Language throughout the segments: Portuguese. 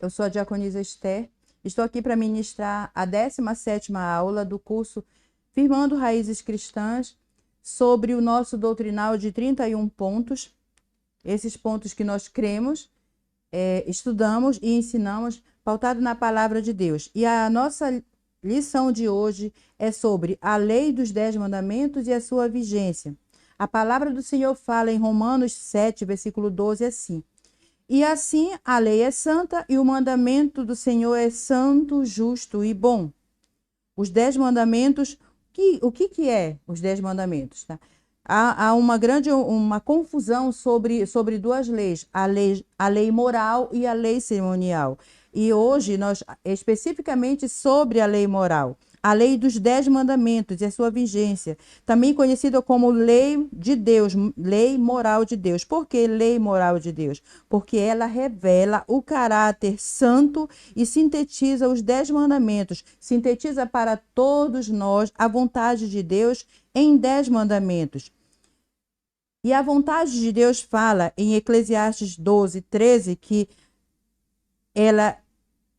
Eu sou a diaconisa Esther. Estou aqui para ministrar a 17ª aula do curso Firmando Raízes Cristãs sobre o nosso doutrinal de 31 pontos. Esses pontos que nós cremos, estudamos e ensinamos, pautado na palavra de Deus. E a nossa lição de hoje é sobre a lei dos 10 mandamentos e a sua vigência. A palavra do Senhor fala em Romanos 7, versículo 12, assim: e assim a lei é santa e o mandamento do Senhor é santo, justo e bom. Os 10 mandamentos, o que é os 10 mandamentos? Tá? Há uma confusão sobre duas leis, a lei moral e a lei cerimonial. E hoje nós, especificamente sobre a lei moral, a lei dos 10 mandamentos e a sua vigência, também conhecida como lei de Deus, lei moral de Deus. Por que lei moral de Deus? Porque ela revela o caráter santo e sintetiza os 10 mandamentos, sintetiza para todos nós a vontade de Deus em 10 mandamentos. E a vontade de Deus fala em Eclesiastes 12, 13, que ela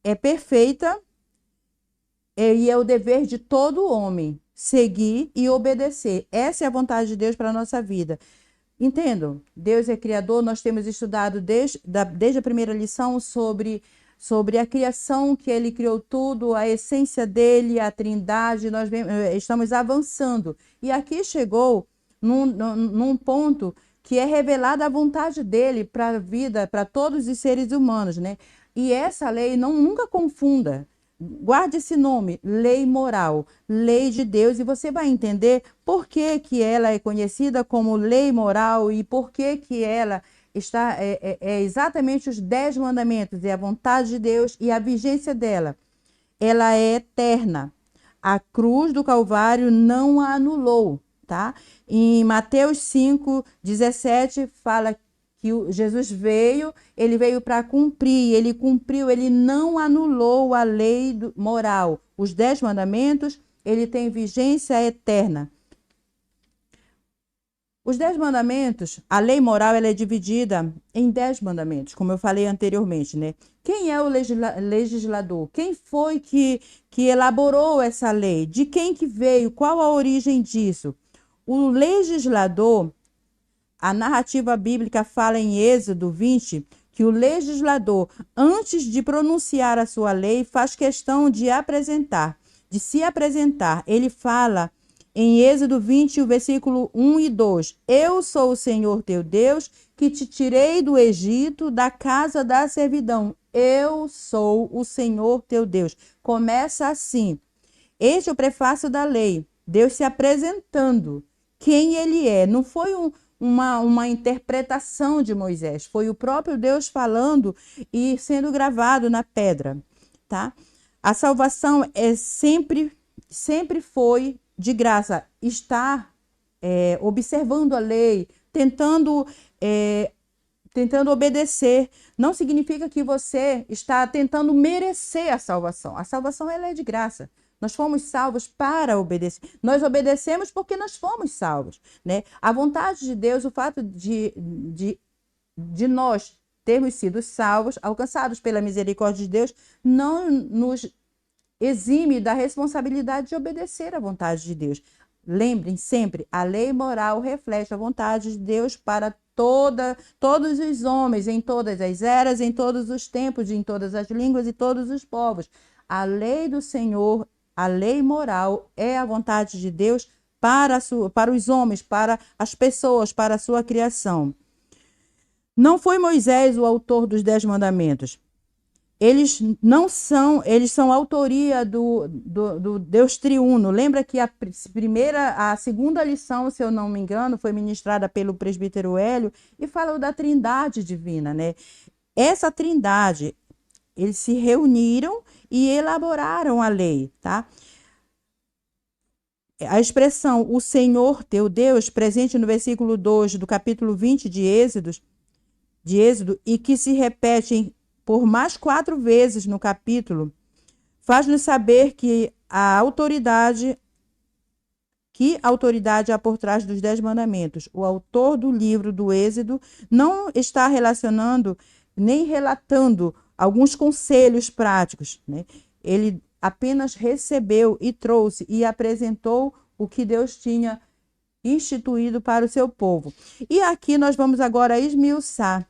é perfeita e é o dever de todo homem seguir e obedecer. Essa é a vontade de Deus para a nossa vida. Entendam, Deus é criador, nós temos estudado desde a primeira lição sobre a criação, que ele criou tudo, a essência dele, a trindade, nós estamos avançando. E aqui chegou num ponto que é revelada a vontade dele para a vida, para todos os seres humanos, né? E essa lei nunca confunda. Guarde esse nome, lei moral, lei de Deus, e você vai entender por que ela é conhecida como lei moral e por que ela está exatamente os 10 mandamentos, é a vontade de Deus e a vigência dela. Ela é eterna. A cruz do Calvário não a anulou, tá? Em Mateus 5, 17, fala que Jesus veio, ele veio para cumprir, ele cumpriu, ele não anulou a lei moral. Os 10 mandamentos, ele tem vigência eterna. Os 10 mandamentos, a lei moral, ela é dividida em 10 mandamentos, como eu falei anteriormente, né? Quem é o legislador? Quem foi que elaborou essa lei? De quem que veio? Qual a origem disso? O legislador, a narrativa bíblica fala em Êxodo 20 que o legislador, antes de pronunciar a sua lei, faz questão de se apresentar. Ele fala em Êxodo 20, o versículo 1 e 2. Eu sou o Senhor teu Deus, que te tirei do Egito, da casa da servidão. Eu sou o Senhor teu Deus. Começa assim. Este é o prefácio da lei. Deus se apresentando. Quem ele é. Não foi uma interpretação de Moisés. Foi o próprio Deus falando e sendo gravado na pedra. Tá? A salvação sempre foi de graça. Estar observando a lei, tentando obedecer, não significa que você está tentando merecer a salvação. A salvação, ela é de graça. Nós fomos salvos para obedecer. Nós obedecemos porque nós fomos salvos, né? A vontade de Deus, o fato de nós termos sido salvos, alcançados pela misericórdia de Deus, não nos exime da responsabilidade de obedecer à vontade de Deus. Lembrem sempre, a lei moral reflete a vontade de Deus para todos os homens, em todas as eras, em todos os tempos, em todas as línguas e todos os povos. A lei do Senhor, a lei moral, é a vontade de Deus para os homens, para as pessoas, para a sua criação. Não foi Moisés o autor dos 10 mandamentos. Eles são autoria do Deus triuno. Lembra que a segunda lição, se eu não me engano, foi ministrada pelo presbítero Hélio e fala da trindade divina, né? Essa trindade, eles se reuniram e elaboraram a lei, tá? A expressão o Senhor teu Deus, presente no versículo 2 do capítulo 20 de Êxodo, e que se repete por mais 4 vezes no capítulo, faz-nos saber que autoridade há por trás dos 10 mandamentos. O autor do livro do Êxodo não está relacionando nem relatando alguns conselhos práticos, né? Ele apenas recebeu e trouxe e apresentou o que Deus tinha instituído para o seu povo. E aqui nós vamos agora esmiuçar,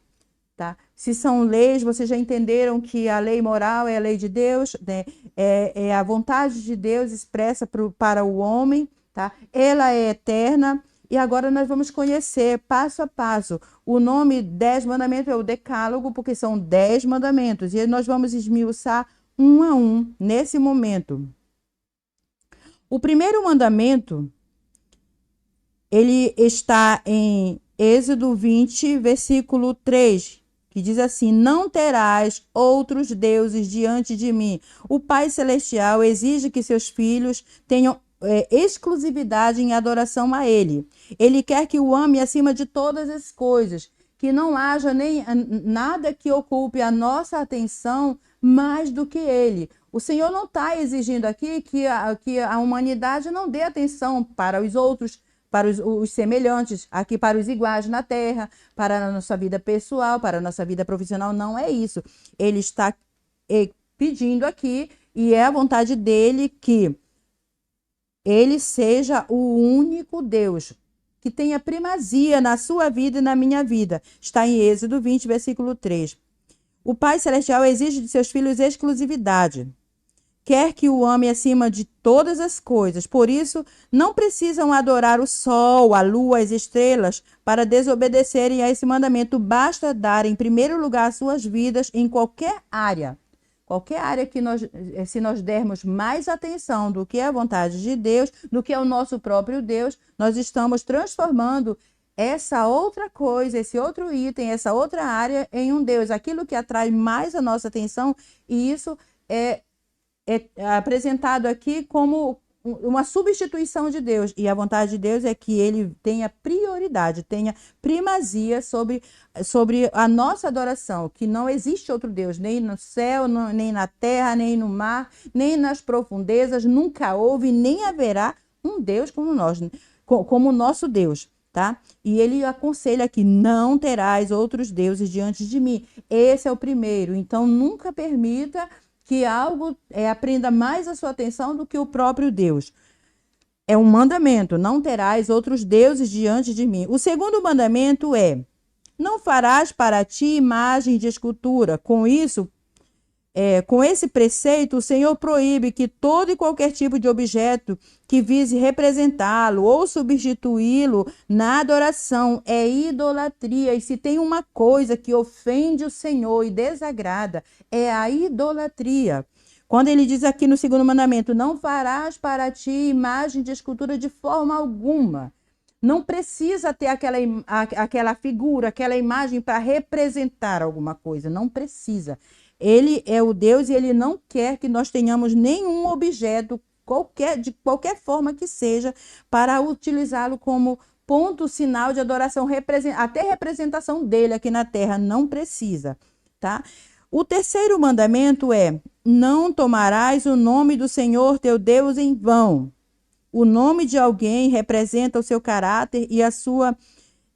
tá? Se são leis, vocês já entenderam que a lei moral é a lei de Deus, né? É a vontade de Deus expressa para o homem, tá? Ela é eterna. E agora nós vamos conhecer passo a passo. O nome 10 mandamentos é o decálogo, porque são 10 mandamentos. E nós vamos esmiuçar um a um nesse momento. O primeiro mandamento, ele está em Êxodo 20, versículo 3, que diz assim: não terás outros deuses diante de mim. O Pai Celestial exige que seus filhos tenham exclusividade em adoração a Ele. Ele quer que o ame acima de todas as coisas, que não haja nem nada que ocupe a nossa atenção mais do que Ele. O Senhor não está exigindo aqui que a humanidade não dê atenção para os outros, para os semelhantes, aqui para os iguais na terra, para a nossa vida pessoal, para a nossa vida profissional. Não é isso. Ele está pedindo aqui, e é a vontade dele, que ele seja o único Deus, que tenha primazia na sua vida e na minha vida. Está em Êxodo 20, versículo 3. O Pai Celestial exige de seus filhos exclusividade. Quer que o ame acima de todas as coisas. Por isso, não precisam adorar o sol, a lua, as estrelas, para desobedecerem a esse mandamento. Basta dar em primeiro lugar suas vidas em qualquer área. Qualquer área que se nós dermos mais atenção do que a vontade de Deus, do que ao nosso próprio Deus, nós estamos transformando essa outra coisa, esse outro item, essa outra área em um Deus. Aquilo que atrai mais a nossa atenção, e isso é apresentado aqui como uma substituição de Deus. E a vontade de Deus é que ele tenha prioridade, tenha primazia sobre a nossa adoração, que não existe outro Deus, nem no céu, nem na terra, nem no mar, nem nas profundezas. Nunca houve, nem haverá um Deus como nós, como o nosso Deus, tá? E ele aconselha que não terás outros deuses diante de mim. Esse é o primeiro. Então, nunca permita que algo aprenda mais a sua atenção do que o próprio Deus. É um mandamento: não terás outros deuses diante de mim. O segundo mandamento é: não farás para ti imagem de escultura. Com isso, com esse preceito, o Senhor proíbe que todo e qualquer tipo de objeto que vise representá-lo ou substituí-lo na adoração é idolatria. E se tem uma coisa que ofende o Senhor e desagrada, é a idolatria. Quando ele diz aqui no segundo mandamento: não farás para ti imagem de escultura de forma alguma. Não precisa ter aquela figura, aquela imagem para representar alguma coisa. Não precisa. Ele é o Deus e ele não quer que nós tenhamos nenhum objeto, de qualquer forma que seja, para utilizá-lo como ponto, sinal de adoração, até representação dele aqui na terra. Não precisa, tá? O terceiro mandamento é: não tomarás o nome do Senhor teu Deus em vão. O nome de alguém representa o seu caráter e a sua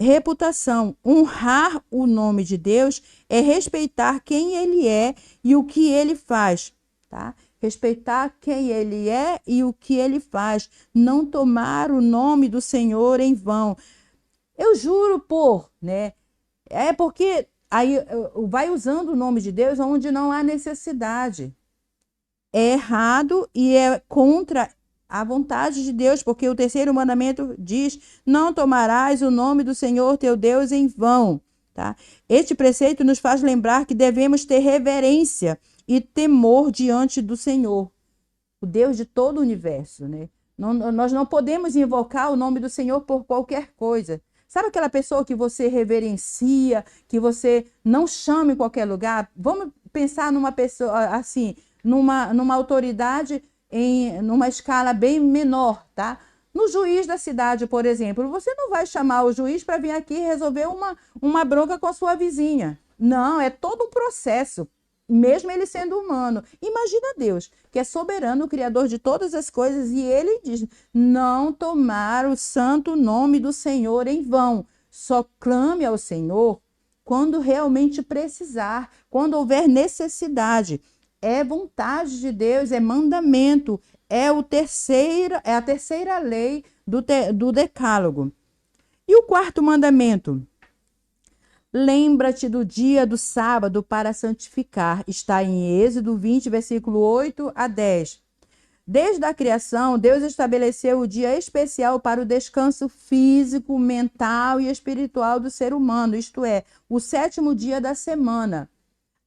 reputação. Honrar o nome de Deus é respeitar quem ele é e o que ele faz, tá? Respeitar quem ele é e o que ele faz. Não tomar o nome do Senhor em vão. Eu juro né? É porque aí vai usando o nome de Deus onde não há necessidade. É errado e é contra a vontade de Deus, porque o terceiro mandamento diz: não tomarás o nome do Senhor teu Deus em vão, tá? Este preceito nos faz lembrar que devemos ter reverência e temor diante do Senhor, o Deus de todo o universo, né? Nós não podemos invocar o nome do Senhor por qualquer coisa. Sabe aquela pessoa que você reverencia, que você não chama em qualquer lugar? Vamos pensar numa pessoa assim, numa autoridade numa escala bem menor, tá? No juiz da cidade, por exemplo, você não vai chamar o juiz para vir aqui resolver uma bronca com a sua vizinha. Não, é todo um processo, mesmo ele sendo humano. Imagina Deus, que é soberano, o criador de todas as coisas, e ele diz: não tomar o santo nome do Senhor em vão. Só clame ao Senhor quando realmente precisar, quando houver necessidade. É vontade de Deus, é mandamento, é a terceira lei do decálogo. E o quarto mandamento? Lembra-te do dia do sábado para santificar. Está em Êxodo 20, versículo 8 a 10. Desde a criação, Deus estabeleceu o dia especial para o descanso físico, mental e espiritual do ser humano, isto é, o 7º dia da semana.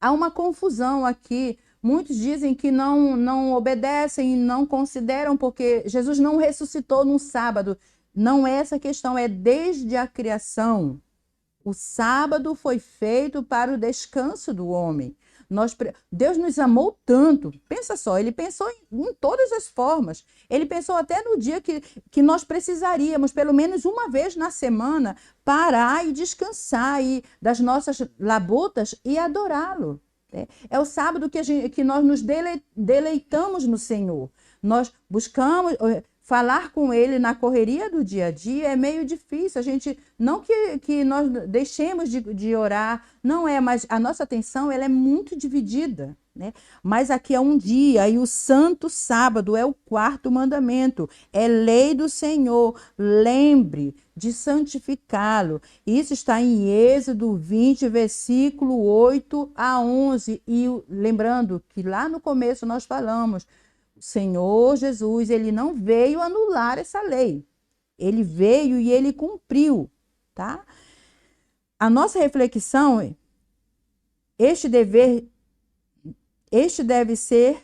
Há uma confusão aqui. Muitos dizem que não obedecem e não consideram, porque Jesus não ressuscitou no sábado. Não é essa a questão, é desde a criação. O sábado foi feito para o descanso do homem. Deus nos amou tanto. Pensa só, ele pensou em todas as formas. Ele pensou até no dia que nós precisaríamos, pelo menos uma vez na semana, parar e descansar das nossas labutas e adorá-lo. É o sábado que nós nos deleitamos no Senhor. Nós buscamos falar com ele na correria do dia a dia, é meio difícil. A gente, não que nós deixemos de orar, não é, mas a nossa atenção ela é muito dividida, né? Mas aqui é um dia, e o santo sábado é o 4º mandamento, é lei do Senhor. Lembre de santificá-lo. Isso está em Êxodo 20, versículo 8 a 11. E lembrando que lá no começo nós falamos, o Senhor Jesus, ele não veio anular essa lei. Ele veio e ele cumpriu, tá? A nossa reflexão, este deve ser...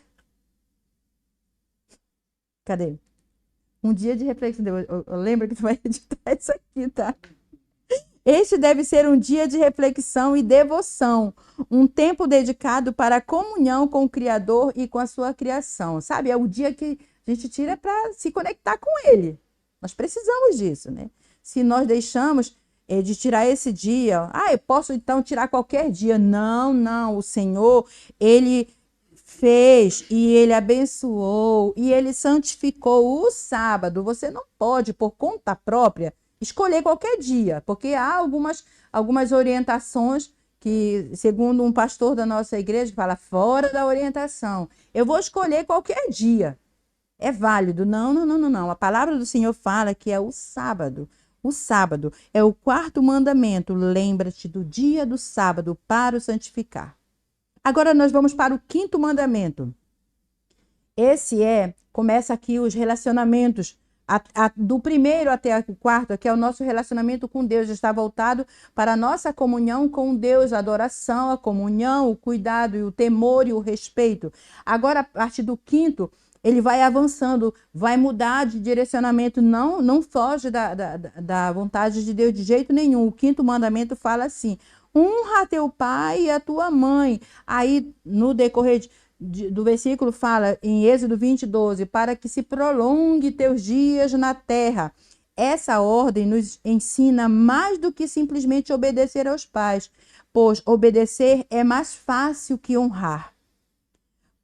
Cadê? Um dia de reflexão. Eu lembro que tu vai editar isso aqui, tá? Este deve ser um dia de reflexão e devoção, um tempo dedicado para a comunhão com o Criador e com a sua criação, sabe? É o dia que a gente tira para se conectar com Ele. Nós precisamos disso, né? Se nós deixamos de tirar esse dia, eu posso então tirar qualquer dia. Não, o Senhor, Ele fez e Ele abençoou e Ele santificou o sábado. Você não pode, por conta própria, escolher qualquer dia, porque há algumas orientações que, segundo um pastor da nossa igreja, fala fora da orientação. Eu vou escolher qualquer dia. É válido? Não. A palavra do Senhor fala que é o sábado. O sábado é o 4º mandamento. Lembra-te do dia do sábado para o santificar. Agora nós vamos para o 5º mandamento. Começa aqui os relacionamentos. Do 1º até o 4º, que é o nosso relacionamento com Deus, está voltado para a nossa comunhão com Deus, a adoração, a comunhão, o cuidado, e o temor e o respeito. Agora, a partir do 5º, ele vai avançando, vai mudar de direcionamento, não foge da vontade de Deus de jeito nenhum. O 5º mandamento fala assim: honra a teu pai e a tua mãe. Aí, no decorrer do versículo fala em Êxodo 20, 12, para que se prolongue teus dias na terra. Essa ordem nos ensina mais do que simplesmente obedecer aos pais, pois obedecer é mais fácil que honrar.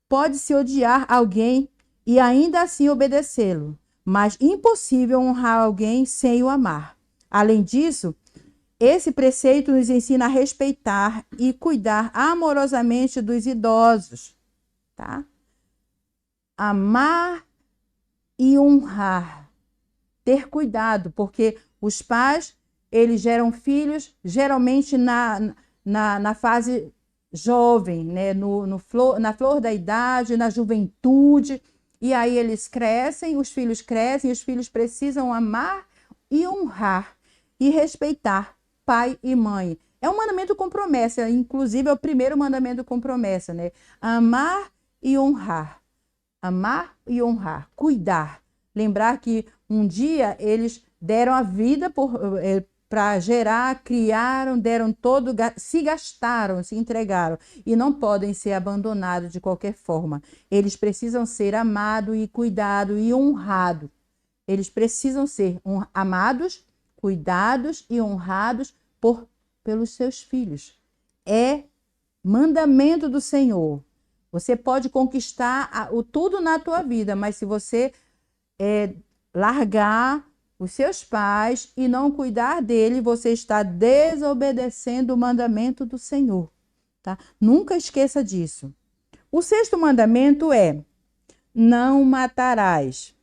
Pode-se odiar alguém e ainda assim obedecê-lo, mas impossível honrar alguém sem o amar. Além disso, esse preceito nos ensina a respeitar e cuidar amorosamente dos idosos. Tá? Amar e honrar. Ter cuidado, porque os pais, eles geram filhos, geralmente na fase jovem, né? Na flor da idade, na juventude. E aí eles crescem, os filhos precisam amar e honrar e respeitar pai e mãe. É um mandamento com promessa, inclusive é o 1º mandamento com promessa, né? Amar e honrar. Amar e honrar. Cuidar. Lembrar que um dia eles deram a vida para gerar, criaram, deram todo, se gastaram, se entregaram. E não podem ser abandonados de qualquer forma. Eles precisam ser amados e cuidados e honrados. Eles precisam ser amados, cuidados e honrados pelos seus filhos. É mandamento do Senhor. Você pode conquistar tudo na tua vida, mas se você largar os seus pais e não cuidar dele, você está desobedecendo o mandamento do Senhor, tá? Nunca esqueça disso. O sexto mandamento é: não matarás.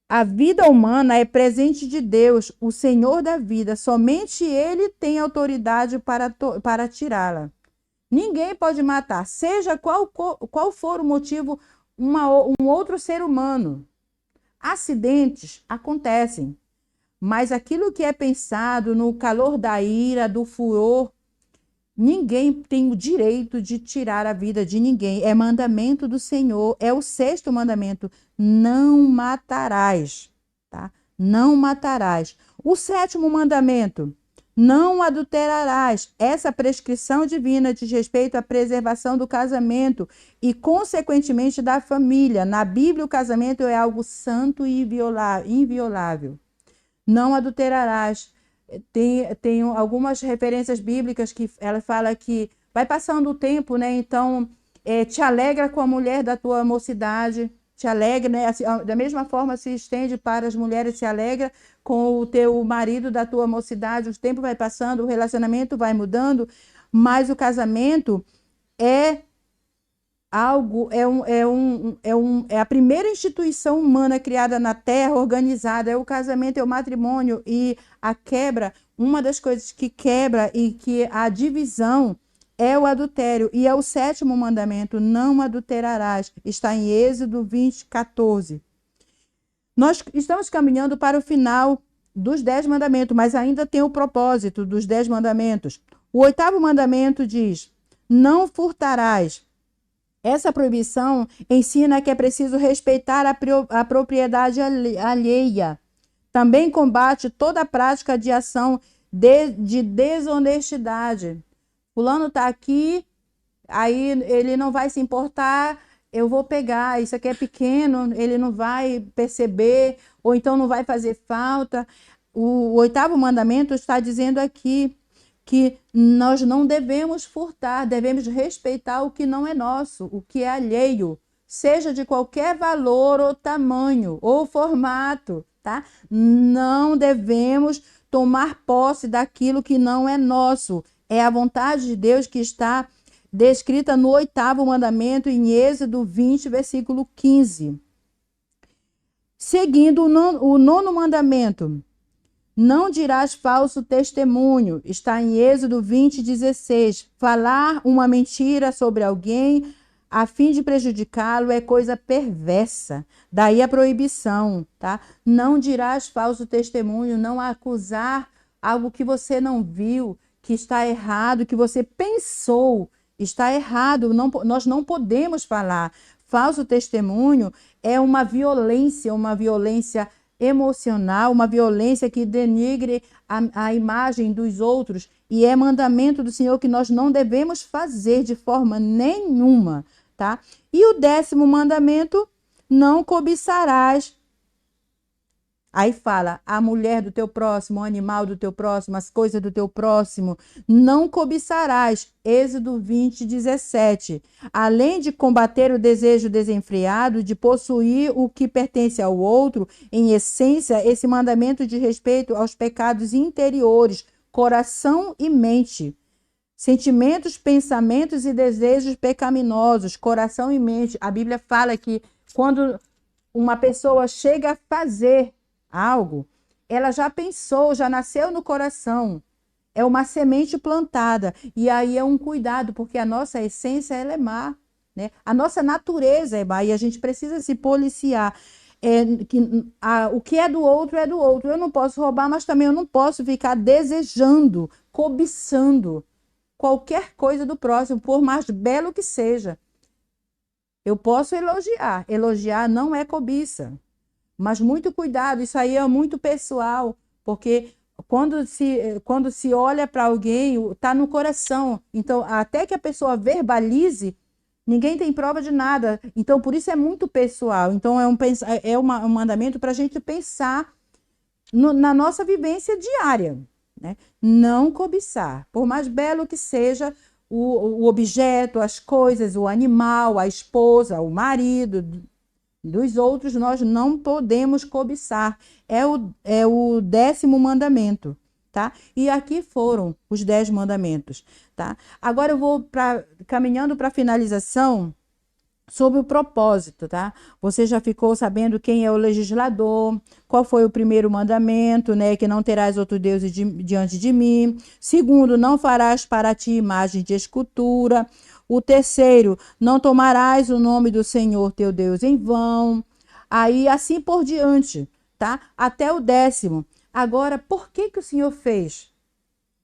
A vida humana é presente de Deus, o Senhor da vida. Somente Ele tem autoridade para tirá-la. Ninguém pode matar, seja qual for o motivo, um outro ser humano. Acidentes acontecem, mas aquilo que é pensado no calor da ira, do furor, ninguém tem o direito de tirar a vida de ninguém. É mandamento do Senhor, é o sexto mandamento: não matarás, tá? Não matarás. O sétimo mandamento: não adulterarás. Essa prescrição divina diz respeito à preservação do casamento e, consequentemente, da família. Na Bíblia, o casamento é algo santo e inviolável. Não adulterarás. Tem algumas referências bíblicas que ela fala que vai passando o tempo, né? Então, te alegra com a mulher da tua mocidade, te alegra, né? Assim, da mesma forma se estende para as mulheres, se alegra com o teu marido da tua mocidade. O tempo vai passando, o relacionamento vai mudando, mas o casamento é algo, é a primeira instituição humana criada na Terra, organizada. É o casamento, é o matrimônio, e a quebra, uma das coisas que quebra e que a divisão é o adultério, e é o sétimo mandamento: não adulterarás. Está em Êxodo 20:14. Nós estamos caminhando para o final dos 10 mandamentos, mas ainda tem o propósito dos 10 mandamentos. O oitavo mandamento diz: não furtarás. Essa proibição ensina que é preciso respeitar a propriedade alheia. Também combate toda a prática de ação de desonestidade. Fulano está aqui, aí ele não vai se importar, eu vou pegar, isso aqui é pequeno, ele não vai perceber, ou então não vai fazer falta. O oitavo mandamento está dizendo aqui que nós não devemos furtar, devemos respeitar o que não é nosso, o que é alheio, seja de qualquer valor ou tamanho ou formato, tá? Não devemos tomar posse daquilo que não é nosso. É a vontade de Deus que está descrita no oitavo mandamento, em Êxodo 20, versículo 15. Seguindo o nono mandamento: não dirás falso testemunho. Está em Êxodo 20:16. Falar uma mentira sobre alguém a fim de prejudicá-lo é coisa perversa. Daí a proibição, tá? Não dirás falso testemunho, não acusar algo que você não viu, que está errado, que você pensou está errado. Nós não podemos falar. Falso testemunho é uma violência emocional, uma violência que denigre a imagem dos outros, e é mandamento do Senhor que nós não devemos fazer de forma nenhuma, tá? E o 10º mandamento: não cobiçarás. Aí fala: a mulher do teu próximo, o animal do teu próximo, as coisas do teu próximo, não cobiçarás. Êxodo 20:17. Além de combater o desejo desenfreado de possuir o que pertence ao outro, em essência, esse mandamento diz respeito aos pecados interiores, coração e mente. Sentimentos, pensamentos e desejos pecaminosos, coração e mente. A Bíblia fala que quando uma pessoa chega a fazer algo, ela já pensou, já nasceu no coração. É uma semente plantada. E aí é um cuidado, porque a nossa essência ela é má, né? A nossa natureza é má e a gente precisa se policiar. O que é do outro é do outro. Eu não posso roubar, mas também eu não posso ficar desejando, cobiçando qualquer coisa do próximo, por mais belo que seja. Eu posso elogiar. Elogiar não é cobiça. Mas muito cuidado, isso aí é muito pessoal, porque quando se olha para alguém, está no coração. Então, até que a pessoa verbalize, ninguém tem prova de nada. Então, por isso é muito pessoal. Então, um mandamento para a gente pensar na nossa vivência diária, né? Não cobiçar, por mais belo que seja o objeto, as coisas, o animal, a esposa, o marido, Dos outros nós não podemos cobiçar. É o 10º mandamento, tá? E aqui foram os 10 mandamentos, tá? Agora eu vou caminhando para a finalização sobre o propósito, tá? Você já ficou sabendo quem é o legislador, qual foi o primeiro mandamento, né? Que não terás outro Deus diante de mim. Segundo, não farás para ti imagem de escultura. O terceiro, não tomarás o nome do Senhor teu Deus em vão. Aí assim por diante, tá? Até o 10º. Agora, por que o Senhor fez?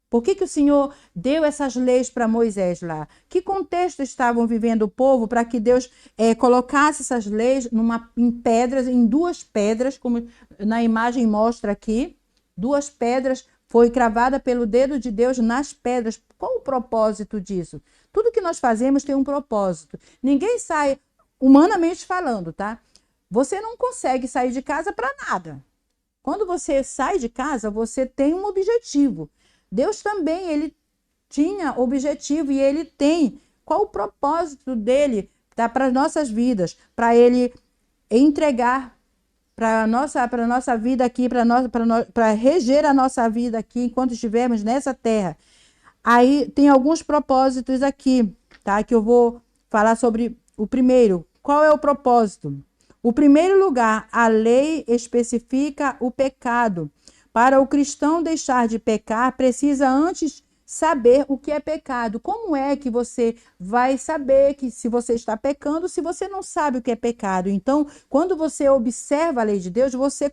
Por que o Senhor deu essas leis para Moisés lá? Que contexto estavam vivendo o povo para que Deus colocasse essas leis em pedras, em 2 pedras, como na imagem mostra aqui? 2 pedras, foi cravada pelo dedo de Deus nas pedras. Qual o propósito disso? Tudo que nós fazemos tem um propósito. Ninguém sai, humanamente falando, tá? Você não consegue sair de casa para nada. Quando você sai de casa, você tem um objetivo. Deus também, ele tinha objetivo e ele tem. Qual o propósito dele, tá, para as nossas vidas? Para ele entregar para a nossa vida aqui, para reger a nossa vida aqui enquanto estivermos nessa terra. Aí tem alguns propósitos aqui, tá? Que eu vou falar sobre o primeiro. Qual é o propósito? O primeiro lugar, a lei especifica o pecado. Para o cristão deixar de pecar, precisa antes saber o que é pecado. Como é que você vai saber que se você está pecando, se você não sabe o que é pecado? Então, quando você observa a lei de Deus, você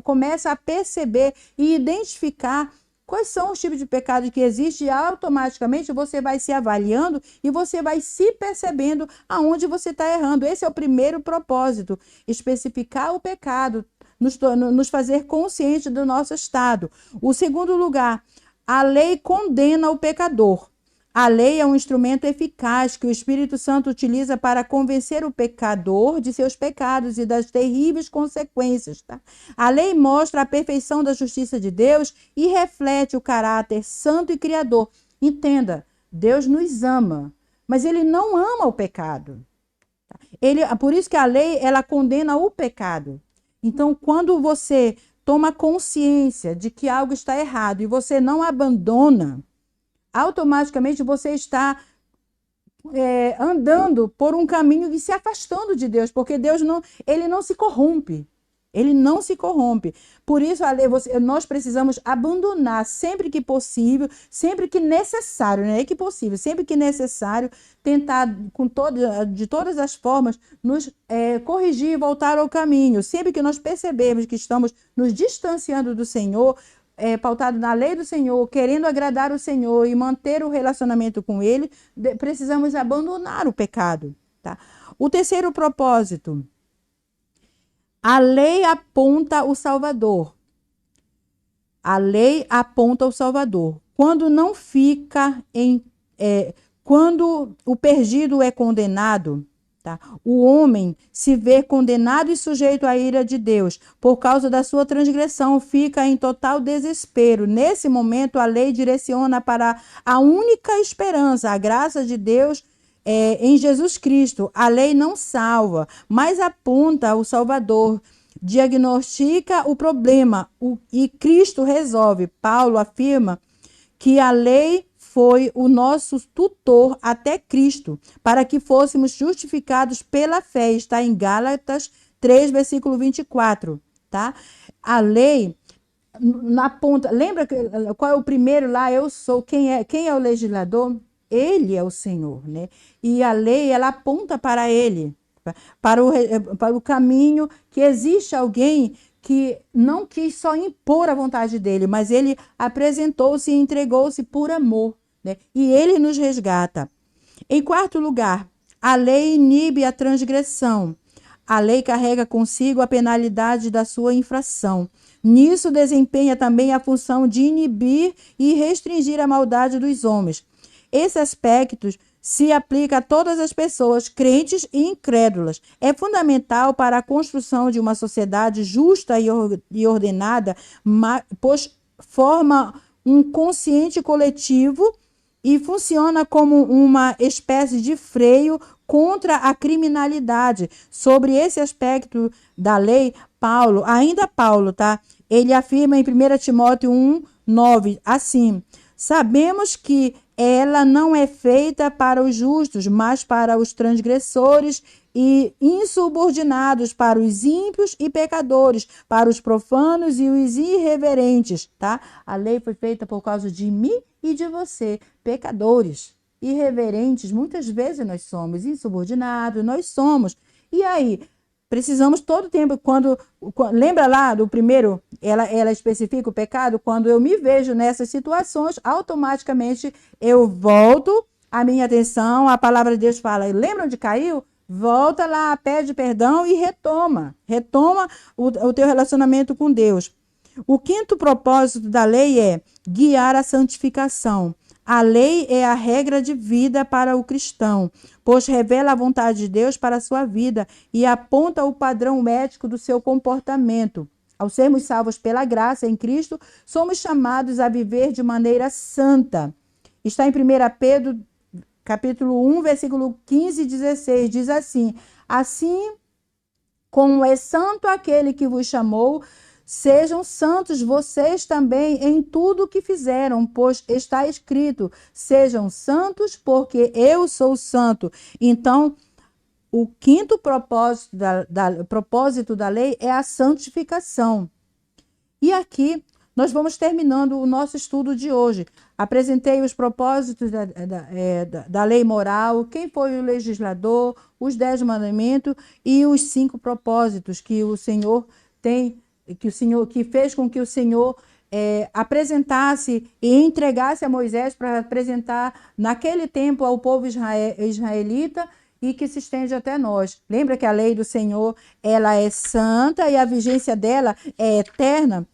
começa a perceber e identificar quais são os tipos de pecado que existem e automaticamente você vai se avaliando e você vai se percebendo aonde você está errando. Esse é o primeiro propósito, especificar o pecado, nos fazer consciente do nosso estado. O segundo lugar, a lei condena o pecador. A lei é um instrumento eficaz que o Espírito Santo utiliza para convencer o pecador de seus pecados e das terríveis consequências. Tá? A lei mostra a perfeição da justiça de Deus e reflete o caráter santo e criador. Entenda, Deus nos ama, mas ele não ama o pecado. Por isso que a lei, ela condena o pecado. Então, quando você toma consciência de que algo está errado e você não abandona, automaticamente você está andando por um caminho e se afastando de Deus, porque Deus ele não se corrompe. Ele não se corrompe. Por isso, a lei, nós precisamos abandonar sempre que possível, sempre que necessário, não é que possível, sempre que necessário, tentar de todas as formas nos corrigir e voltar ao caminho. Sempre que nós percebemos que estamos nos distanciando do Senhor, pautado na lei do Senhor, querendo agradar o Senhor e manter o relacionamento com Ele, precisamos abandonar o pecado. Tá? O terceiro propósito, a lei aponta o Salvador. A lei aponta o Salvador. Quando não fica quando o perdido é condenado, tá? O homem se vê condenado e sujeito à ira de Deus por causa da sua transgressão, fica em total desespero. Nesse momento, a lei direciona para a única esperança, a graça de Deus em Jesus Cristo. A lei não salva, mas aponta o Salvador, diagnostica o problema e Cristo resolve. Paulo afirma que a lei foi o nosso tutor até Cristo, para que fôssemos justificados pela fé. Está em Gálatas 3, versículo 24. Tá? A lei na ponta. Lembra qual é o primeiro lá? Eu sou. Quem é o legislador? Ele é o Senhor, né? E a lei, ela aponta para ele, para o caminho, que existe alguém que não quis só impor a vontade dele, mas ele apresentou-se e entregou-se por amor, né? E ele nos resgata. Em quarto lugar, a lei inibe a transgressão. A lei carrega consigo a penalidade da sua infração. Nisso desempenha também a função de inibir e restringir a maldade dos homens. Esse aspecto se aplica a todas as pessoas, crentes e incrédulas. É fundamental para a construção de uma sociedade justa e ordenada, pois forma um consciente coletivo e funciona como uma espécie de freio contra a criminalidade. Sobre esse aspecto da lei, Paulo, tá? Ele afirma em 1 Timóteo 1:9, assim: sabemos que ela não é feita para os justos, mas para os transgressores e insubordinados, para os ímpios e pecadores, para os profanos e os irreverentes, tá? A lei foi feita por causa de mim e de você, pecadores. Irreverentes, muitas vezes nós somos, insubordinados, nós somos. E aí, precisamos todo tempo, lembra lá do primeiro, ela especifica o pecado, quando eu me vejo nessas situações, automaticamente eu volto a minha atenção, a palavra de Deus fala, lembra onde caiu? Volta lá, pede perdão e retoma o teu relacionamento com Deus. O quinto propósito da lei é guiar a santificação. A lei é a regra de vida para o cristão, pois revela a vontade de Deus para a sua vida e aponta o padrão ético do seu comportamento. Ao sermos salvos pela graça em Cristo, somos chamados a viver de maneira santa. Está em 1 Pedro, capítulo 1, versículo 15 e 16, diz assim: assim como é santo aquele que vos chamou, sejam santos vocês também em tudo o que fizeram, pois está escrito: sejam santos, porque eu sou santo. Então, o quinto propósito da lei é a santificação. E aqui nós vamos terminando o nosso estudo de hoje. Apresentei os propósitos da lei moral, quem foi o legislador, os 10 mandamentos e os 5 propósitos que o Senhor tem, que fez com que o Senhor apresentasse e entregasse a Moisés para apresentar naquele tempo ao povo israelita e que se estende até nós. Lembra que a lei do Senhor, ela é santa e a vigência dela é eterna?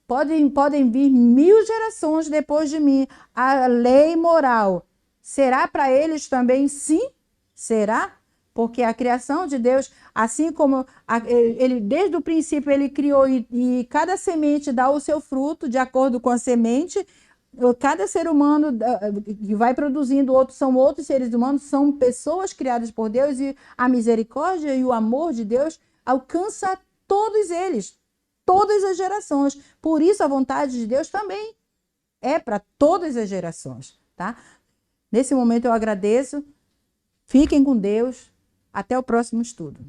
Podem vir 1000 gerações depois de mim. A lei moral será para eles também? Sim, será? Porque a criação de Deus, assim como ele desde o princípio ele criou e cada semente dá o seu fruto de acordo com a semente. Cada ser humano que vai produzindo são outros seres humanos, são pessoas criadas por Deus e a misericórdia e o amor de Deus alcança todos eles, todas as gerações. Por isso a vontade de Deus também é para todas as gerações, tá? Nesse momento eu agradeço. Fiquem com Deus. Até o próximo estudo.